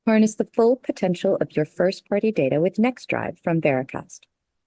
Harness the full potential of your first-party data with NextDrive from Veracast.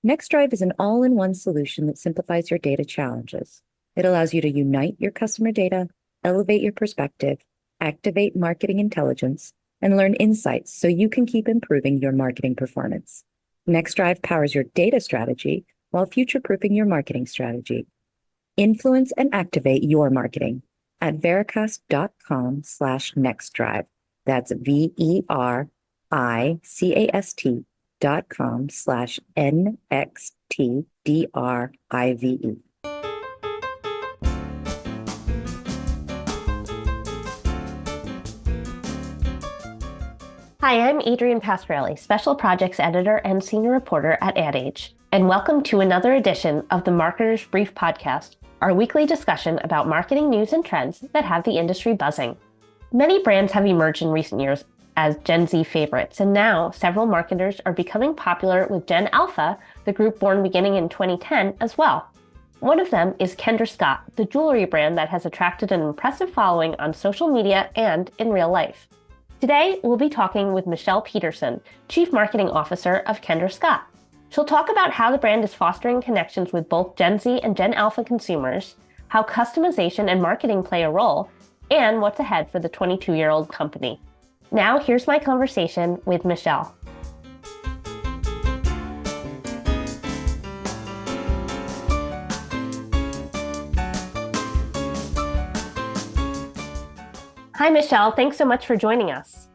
NextDrive is an all-in-one solution that simplifies your data challenges. It allows you to unite your customer data, elevate your perspective, activate marketing intelligence, and learn insights so you can keep improving your marketing performance. NextDrive powers your data strategy while future-proofing your marketing strategy. Influence and activate your marketing at veracast.com/nextdrive. That's vericast.com/nxtdrive. Hi, I'm Adrienne Pasquarelli, Special Projects Editor and Senior Reporter at Ad Age, and welcome to another edition of the Marketer's Brief Podcast, our weekly discussion about marketing news and trends that have the industry buzzing. Many brands have emerged in recent years as Gen Z favorites, and now several marketers are becoming popular with Gen Alpha, the group born beginning in 2010, as well. One of them is Kendra Scott, the jewelry brand that has attracted an impressive following on social media and in real life. Today, we'll be talking with Michelle Peterson, Chief Marketing Officer of Kendra Scott. She'll talk about how the brand is fostering connections with both Gen Z and Gen Alpha consumers, how customization and marketing play a role, and what's ahead for the 22-year-old company. Now, here's my conversation with Michelle. Hi, Michelle. Thanks so much for joining us.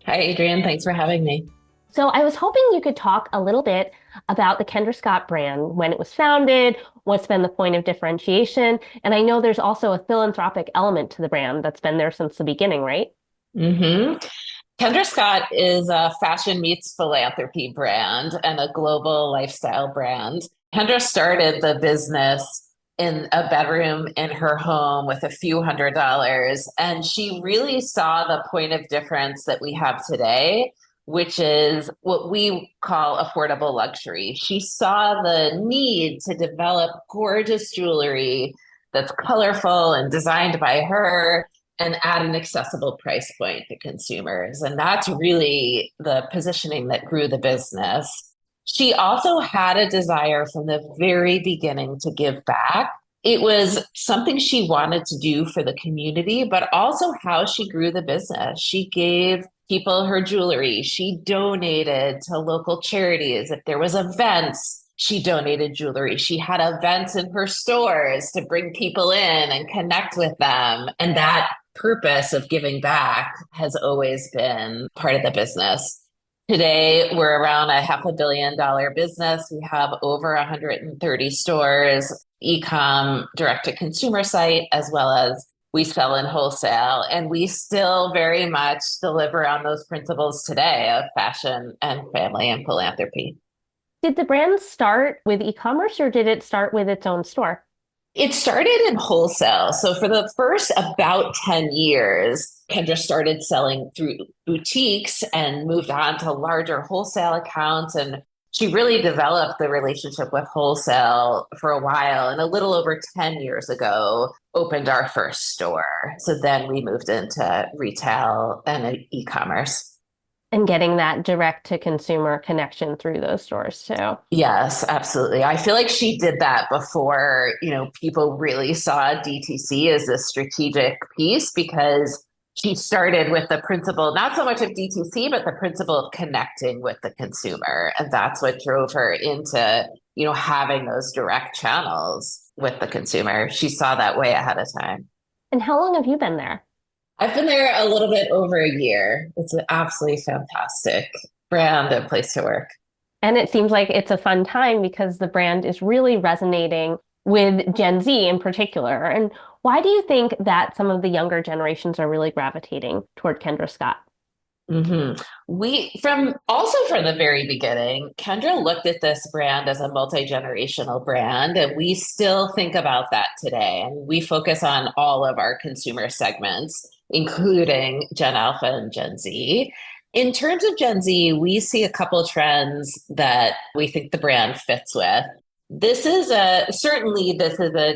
Hi, Adrienne. Thanks for having me. So I was hoping you could talk a little bit about the Kendra Scott brand, when it was founded, what's been the point of differentiation, and I know there's also a philanthropic element to the brand that's been there since the beginning, right? Mm-hmm. Kendra Scott is a fashion meets philanthropy brand and a global lifestyle brand. Kendra started the business in a bedroom in her home with a few $100s. And she really saw the point of difference that we have today, which is what we call affordable luxury. She saw the need to develop gorgeous jewelry that's colorful and designed by her and at an accessible price point to consumers. And that's really the positioning that grew the business. She also had a desire from the very beginning to give back. It was something she wanted to do for the community, but also how she grew the business. She gave people her jewelry. She donated to local charities. If there was events, she donated jewelry. She had events in her stores to bring people in and connect with them. And that purpose of giving back has always been part of the business. Today, we're around a $500 million business. We have over 130 stores, e-com, direct-to-consumer site, as well as we sell in wholesale. And we still very much deliver on those principles today of fashion and family and philanthropy. Did the brand start with e-commerce or did it start with its own store? It started in wholesale. So for the first about 10 years, Kendra started selling through boutiques and moved on to larger wholesale accounts. And she really developed the relationship with wholesale for a while. And a little over 10 years ago, opened our first store. So then we moved into retail and e-commerce. And getting that direct to consumer connection through those stores too. Yes, absolutely. I feel like she did that before, people really saw DTC as a strategic piece because she started with the principle, not so much of DTC, but the principle of connecting with the consumer. And that's what drove her into, having those direct channels with the consumer. She saw that way ahead of time. And how long have you been there? I've been there a little bit over a year. It's an absolutely fantastic brand and place to work. And it seems like it's a fun time because the brand is really resonating with Gen Z in particular. And why do you think that some of the younger generations are really gravitating toward Kendra Scott? Mm-hmm. From the very beginning, Kendra looked at this brand as a multi-generational brand, and we still think about that today. And we focus on all of our consumer segments, including Gen Alpha and Gen Z. In terms of Gen Z, we see a couple trends that we think the brand fits with. This is a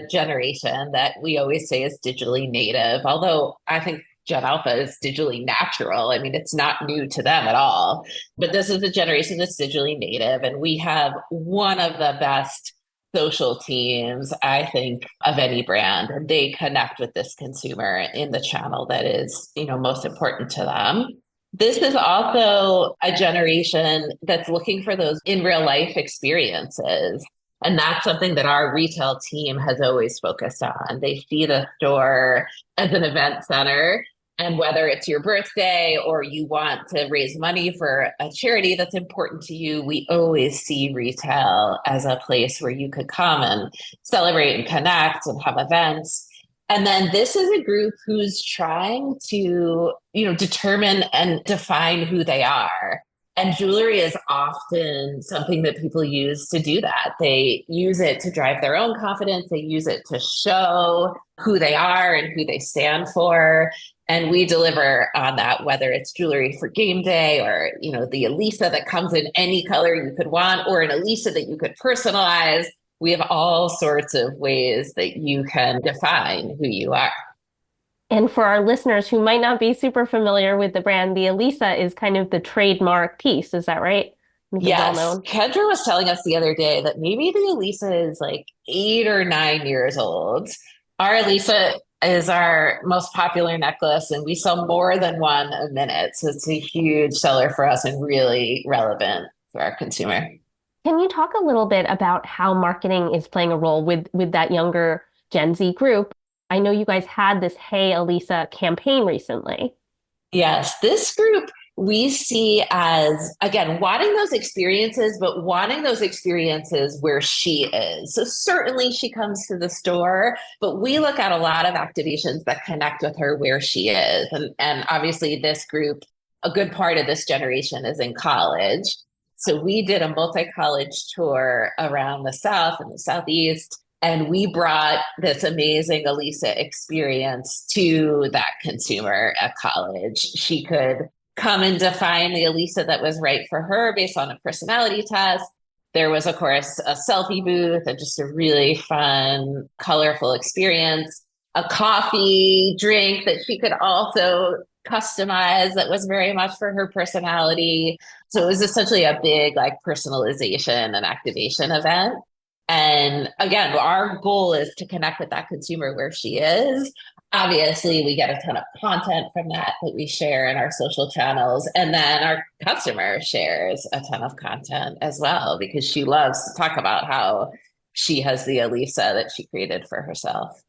generation that we always say is digitally native, although I think Gen Alpha is digitally natural. I mean, it's not new to them at all. But this is a generation that's digitally native. And we have one of the best social teams, I think, of any brand. And they connect with this consumer in the channel that is, most important to them. This is also a generation that's looking for those in real life experiences. And that's something that our retail team has always focused on. They see the store as an event center. And whether it's your birthday or you want to raise money for a charity that's important to you, we always see retail as a place where you could come and celebrate and connect and have events. And then this is a group who's trying to, determine and define who they are. And jewelry is often something that people use to do that. They use it to drive their own confidence. They use it to show who they are and who they stand for. And we deliver on that, whether it's jewelry for game day or, the Elisa that comes in any color you could want, or an Elisa that you could personalize. We have all sorts of ways that you can define who you are. And for our listeners who might not be super familiar with the brand, the Elisa is kind of the trademark piece. Is that right? Yes. Kendra was telling us the other day that maybe the Elisa is like 8 or 9 years old. Our Elisa is our most popular necklace, and we sell more than one a minute. So it's a huge seller for us and really relevant to our consumer. Can you talk a little bit about how marketing is playing a role with that younger Gen Z group? I know you guys had this Hey Elisa campaign recently. Yes, this group we see as, again, wanting those experiences, but wanting those experiences where she is. So certainly she comes to the store, but we look at a lot of activations that connect with her where she is. And obviously this group, a good part of this generation is in college. So we did a multi-college tour around the South and the Southeast. And we brought this amazing Elisa experience to that consumer at college. She could come and define the Elisa that was right for her based on a personality test. There was, of course, a selfie booth and just a really fun, colorful experience, a coffee drink that she could also customize that was very much for her personality. So it was essentially a big personalization and activation event. And again, our goal is to connect with that consumer where she is. Obviously, we get a ton of content from that we share in our social channels. And then our customer shares a ton of content as well, because she loves to talk about how she has the Elisa that she created for herself.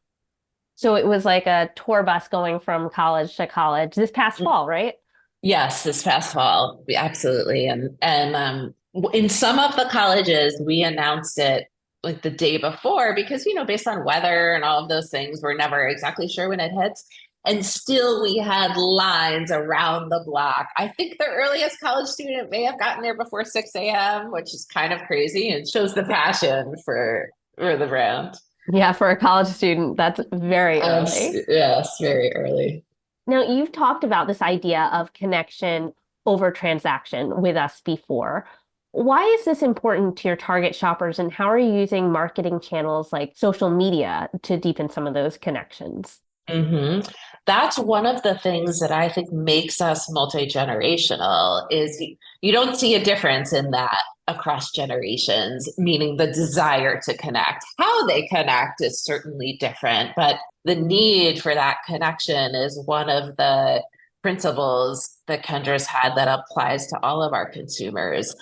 So it was like a tour bus going from college to college this past fall, right? Yes, this past fall. Absolutely. And in some of the colleges, we announced it like the day before because, based on weather and all of those things, we're never exactly sure when it hits. And still we had lines around the block. I think the earliest college student may have gotten there before 6 a.m., which is kind of crazy and shows the passion for the brand. Yeah, for a college student, that's very early. Yes, very early. Now, you've talked about this idea of connection over transaction with us before. Why is this important to your target shoppers, and how are you using marketing channels like social media to deepen some of those connections? Mm-hmm. That's one of the things that I think makes us multi-generational is you don't see a difference in that across generations, meaning the desire to connect. How they connect is certainly different, but the need for that connection is one of the principles that Kendra's had that applies to all of our consumers.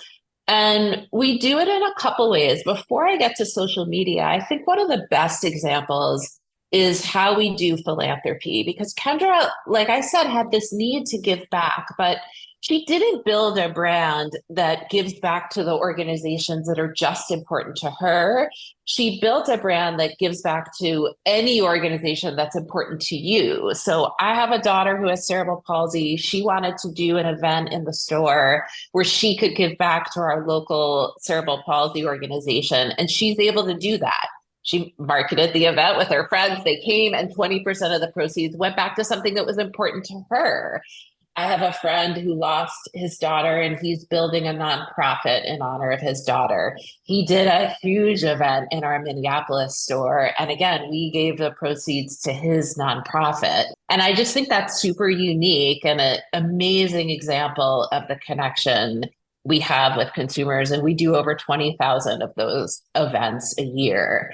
And we do it in a couple ways. Before I get to social media, I think one of the best examples is how we do philanthropy, because Kendra, like I said, had this need to give back, but she didn't build a brand that gives back to the organizations that are just important to her. She built a brand that gives back to any organization that's important to you. So I have a daughter who has cerebral palsy. She wanted to do an event in the store where she could give back to our local cerebral palsy organization, and she's able to do that. She marketed the event with her friends. They came, and 20% of the proceeds went back to something that was important to her. I have a friend who lost his daughter and he's building a nonprofit in honor of his daughter. He did a huge event in our Minneapolis store. And again, we gave the proceeds to his nonprofit. And I just think that's super unique and an amazing example of the connection we have with consumers. And we do over 20,000 of those events a year.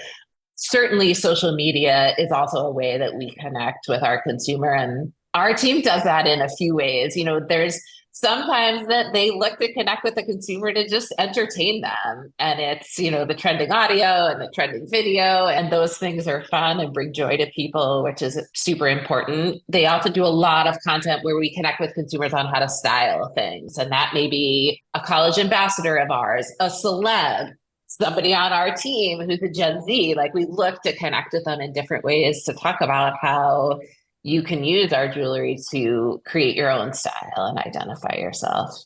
Certainly, social media is also a way that we connect with our consumer, and our team does that in a few ways. There's sometimes that they look to connect with the consumer to just entertain them, and it's the trending audio and the trending video, and those things are fun and bring joy to people, which is super important. They also do a lot of content where we connect with consumers on how to style things, and that may be a college ambassador of ours, a celeb, somebody on our team who's a Gen Z. Like, we look to connect with them in different ways to talk about how you can use our jewelry to create your own style and identify yourself.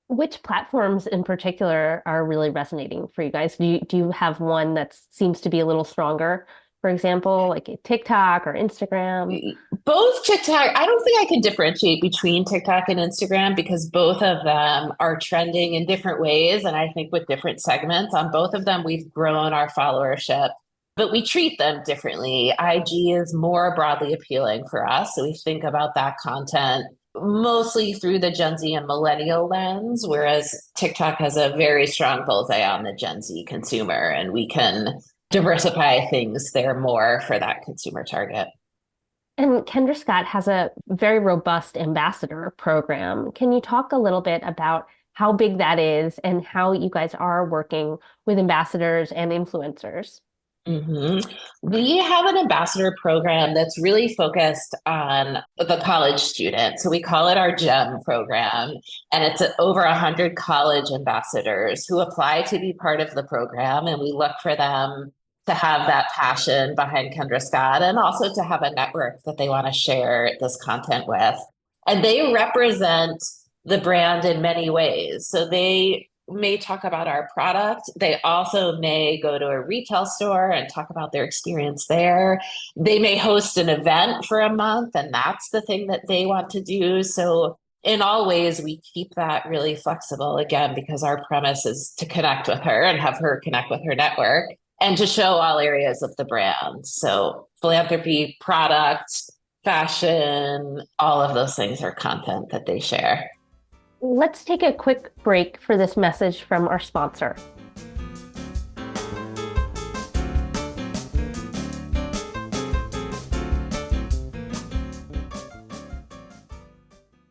Which platforms in particular are really resonating for you guys? Do you have one that seems to be a little stronger? For example, like TikTok or Instagram? Both TikTok. I don't think I can differentiate between TikTok and Instagram because both of them are trending in different ways. And I think with different segments on both of them, we've grown our followership, but we treat them differently. IG is more broadly appealing for us. So we think about that content mostly through the Gen Z and millennial lens, whereas TikTok has a very strong bullseye on the Gen Z consumer, and we can diversify things there more for that consumer target. And Kendra Scott has a very robust ambassador program. Can you talk a little bit about how big that is and how you guys are working with ambassadors and influencers? Mm-hmm. We have an ambassador program that's really focused on the college student. So we call it our GEM program, and it's over 100 college ambassadors who apply to be part of the program. And we look for them to have that passion behind Kendra Scott and also to have a network that they want to share this content with. And they represent the brand in many ways. So they may talk about our product. They also may go to a retail store and talk about their experience there. They may host an event for a month, and that's the thing that they want to do. So in all ways, we keep that really flexible, again, because our premise is to connect with her and have her connect with her network and to show all areas of the brand. So philanthropy, products, fashion, all of those things are content that they share. Let's take a quick break for this message from our sponsor.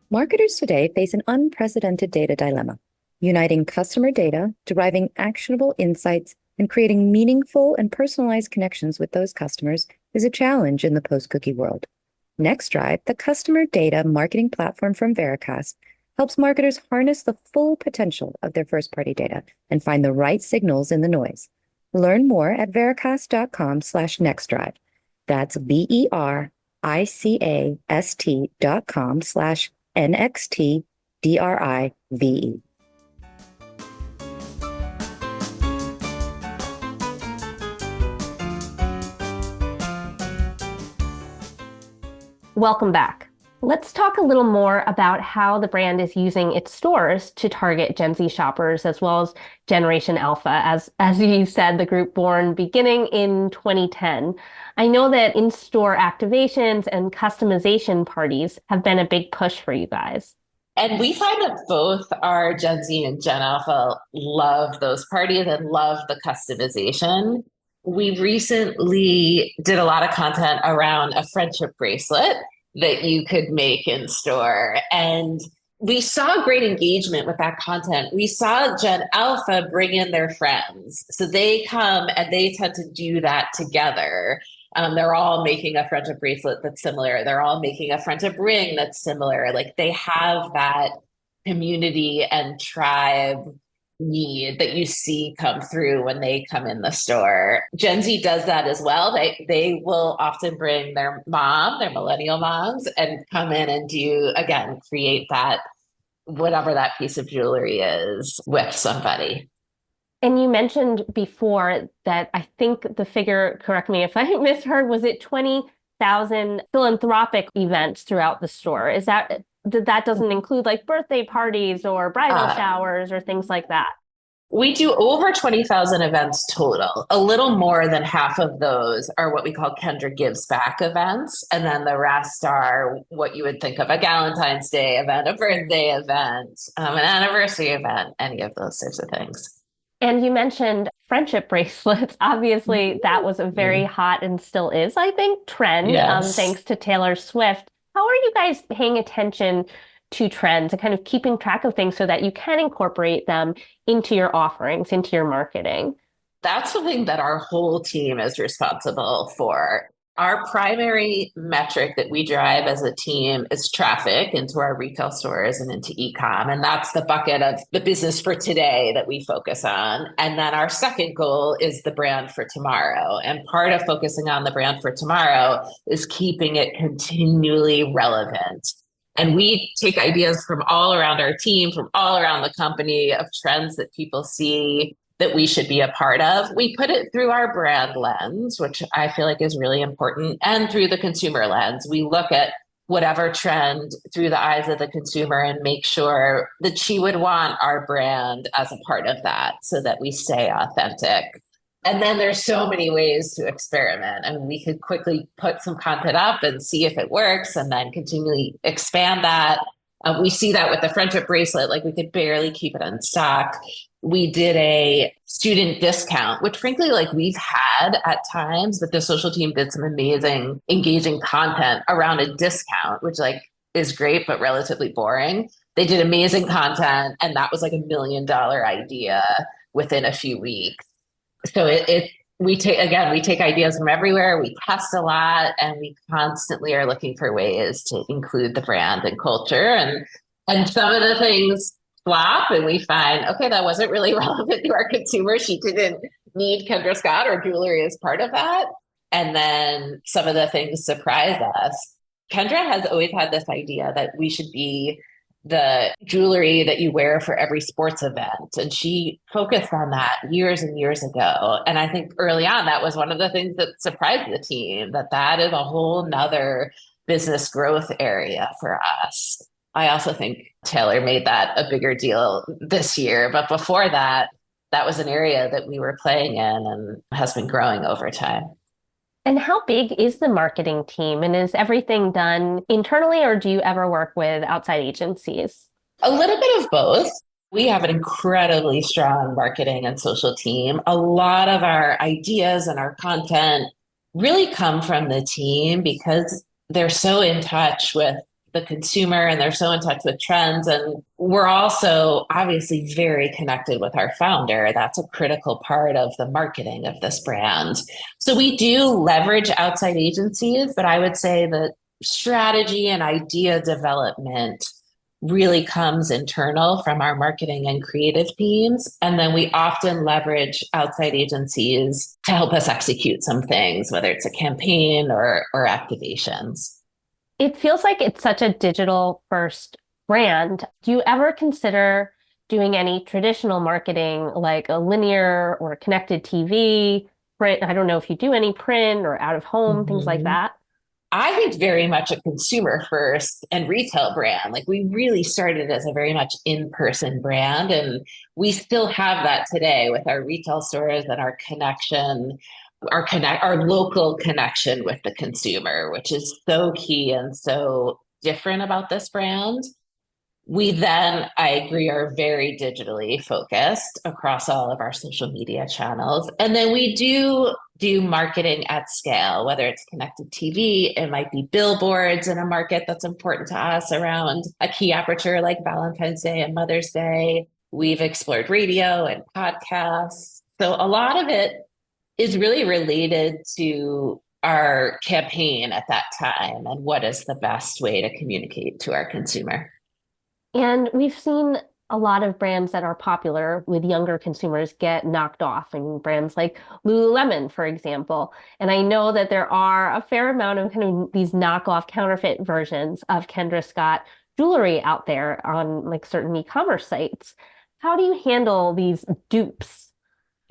Marketers today face an unprecedented data dilemma. Uniting customer data, deriving actionable insights, and creating meaningful and personalized connections with those customers is a challenge in the post-cookie world. NextDrive, the customer data marketing platform from Veracast, helps marketers harness the full potential of their first-party data and find the right signals in the noise. Learn more at veracast.com/nextdrive. That's vericast.com/NXTDRIVE. Welcome back. Let's talk a little more about how the brand is using its stores to target Gen Z shoppers as well as Generation Alpha, as you said, the group born beginning in 2010. I know that in-store activations and customization parties have been a big push for you guys. And we find that both our Gen Z and Gen Alpha love those parties and love the customization. We recently did a lot of content around a friendship bracelet that you could make in store. And we saw great engagement with that content. We saw Gen Alpha bring in their friends. So they come and they tend to do that together. They're all making a friendship bracelet that's similar. They're all making a friendship ring that's similar. Like, they have that community and tribe need that you see come through when they come in the store. Gen Z does that as well. They will often bring their mom, their millennial moms, and come in and do, again, create that, whatever that piece of jewelry is, with somebody. And you mentioned before that, I think the figure, correct me if I misheard, was it 20,000 philanthropic events throughout the store? Is that that doesn't include like birthday parties or bridal showers or things like that? We do over 20,000 events total. A little more than half of those are what we call Kendra Gives Back events. And then the rest are what you would think of a Valentine's Day event, a birthday event, an anniversary event, any of those sorts of things. And you mentioned friendship bracelets. Obviously, that was a very hot and still is, I think, trend, Yes. thanks to Taylor Swift. How are you guys paying attention to trends and kind of keeping track of things so that you can incorporate them into your offerings, into your marketing? That's something that our whole team is responsible for. Our primary metric that we drive as a team is traffic into our retail stores and into e-com. And that's the bucket of the business for today that we focus on. And then our second goal is the brand for tomorrow. And part of focusing on the brand for tomorrow is keeping it continually relevant. And we take ideas from all around our team, from all around the company of trends that people see that we should be a part of. We put it through our brand lens, which I feel like is really important, and through the consumer lens. We look at whatever trend through the eyes of the consumer and make sure that she would want our brand as a part of that so that we stay authentic. And then there's so many ways to experiment. I mean, we could quickly put some content up and see if it works and then continually expand that. We see that with the friendship bracelet, like we could barely keep it in stock. We did a student discount, which frankly, like we've had at times, but the social team did some amazing, engaging content around a discount, which like is great, but relatively boring. They did amazing content, and that was like $1 million idea within a few weeks. So we take ideas from everywhere. We test a lot, and we constantly are looking for ways to include the brand and culture. And some of the things flop, and we find, okay, that wasn't really relevant to our consumer. She didn't need Kendra Scott or jewelry as part of that. And then some of the things surprise us. Kendra has always had this idea that we should be the jewelry that you wear for every sports event. And she focused on that years and years ago. And I think early on, that was one of the things that surprised the team, that is a whole nother business growth area for us. I also think Taylor made that a bigger deal this year. But before that, that was an area that we were playing in and has been growing over time. And how big is the marketing team? And is everything done internally, or do you ever work with outside agencies? A little bit of both. We have an incredibly strong marketing and social team. A lot of our ideas and our content really come from the team because they're so in touch with the consumer and they're so in touch with trends. And we're also obviously very connected with our founder. That's a critical part of the marketing of this brand. So we do leverage outside agencies, but I would say that strategy and idea development really comes internal from our marketing and creative teams. And then we often leverage outside agencies to help us execute some things, whether it's a campaign or activations. It feels like it's such a digital first brand. Do you ever consider doing any traditional marketing like a linear or connected TV, print? I don't know if you do any print or out of home, things like that. I think very much a consumer first and retail brand. Like we really started as a very much in-person brand, and we still have that today with our retail stores and our connection, our local connection with the consumer, which is so key and so different about this brand. We then, I agree, are very digitally focused across all of our social media channels. And then we do marketing at scale, whether it's connected TV, it might be billboards in a market that's important to us around a key aperture like Valentine's Day and Mother's Day. We've explored radio and podcasts. So a lot of it is really related to our campaign at that time and what is the best way to communicate to our consumer. And we've seen a lot of brands that are popular with younger consumers get knocked off. I mean, brands like Lululemon, for example. And I know that there are a fair amount of kind of these knockoff counterfeit versions of Kendra Scott jewelry out there on like certain e-commerce sites. How do you handle these dupes?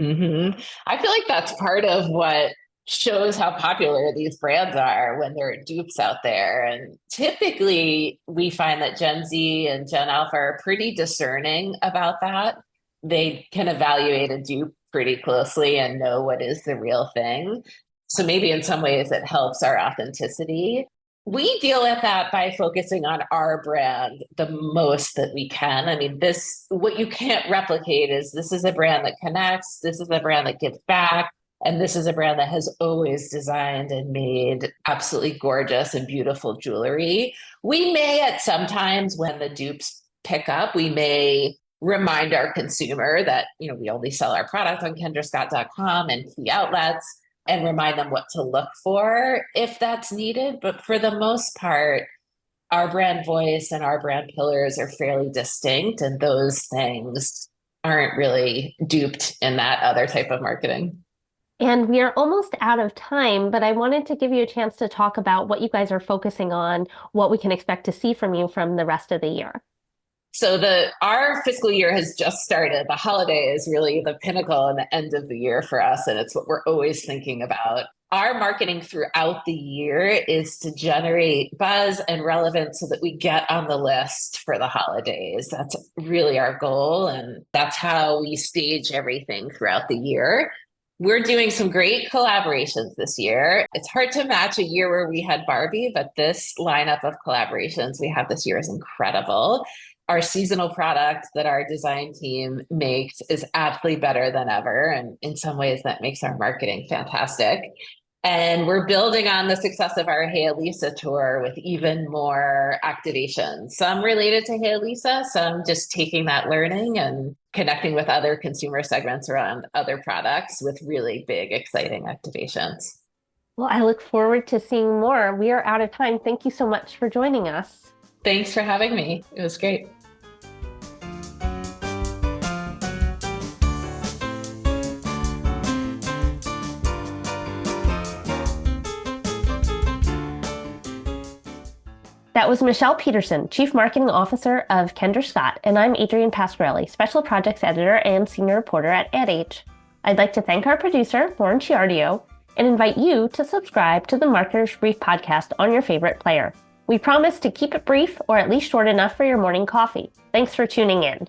I feel like that's part of what shows how popular these brands are when there are dupes out there. And typically, we find that Gen Z and Gen Alpha are pretty discerning about that. They can evaluate a dupe pretty closely and know what is the real thing. So maybe in some ways it helps our authenticity. We deal with that by focusing on our brand the most that we can. I mean, what you can't replicate is this is a brand that connects, this is a brand that gives back, and this is a brand that has always designed and made absolutely gorgeous and beautiful jewelry. We may, at some times when the dupes pick up, we may remind our consumer that, we only sell our product on kendrascott.com and key outlets, and remind them what to look for if that's needed. But for the most part, our brand voice and our brand pillars are fairly distinct, and those things aren't really duped in that other type of marketing. And we are almost out of time, but I wanted to give you a chance to talk about what you guys are focusing on, what we can expect to see from you from the rest of the year. So our fiscal year has just started. The holiday is really the pinnacle and the end of the year for us, and it's what we're always thinking about. Our marketing throughout the year is to generate buzz and relevance so that we get on the list for the holidays. That's really our goal, and that's how we stage everything throughout the year. We're doing some great collaborations this year. It's hard to match a year where we had Barbie, but this lineup of collaborations we have this year is incredible. Our seasonal product that our design team makes is absolutely better than ever. And in some ways, that makes our marketing fantastic. And we're building on the success of our Hey Elisa tour with even more activations, some related to Hey Elisa, some just taking that learning and connecting with other consumer segments around other products with really big, exciting activations. Well, I look forward to seeing more. We are out of time. Thank you so much for joining us. Thanks for having me. It was great. That was Michelle Peterson, Chief Marketing Officer of Kendra Scott, and I'm Adrienne Pasquarelli, Special Projects Editor and Senior Reporter at Ad Age. I'd like to thank our producer, Lauren Ciardio, and invite you to subscribe to the Marketer's Brief podcast on your favorite player. We promise to keep it brief or at least short enough for your morning coffee. Thanks for tuning in.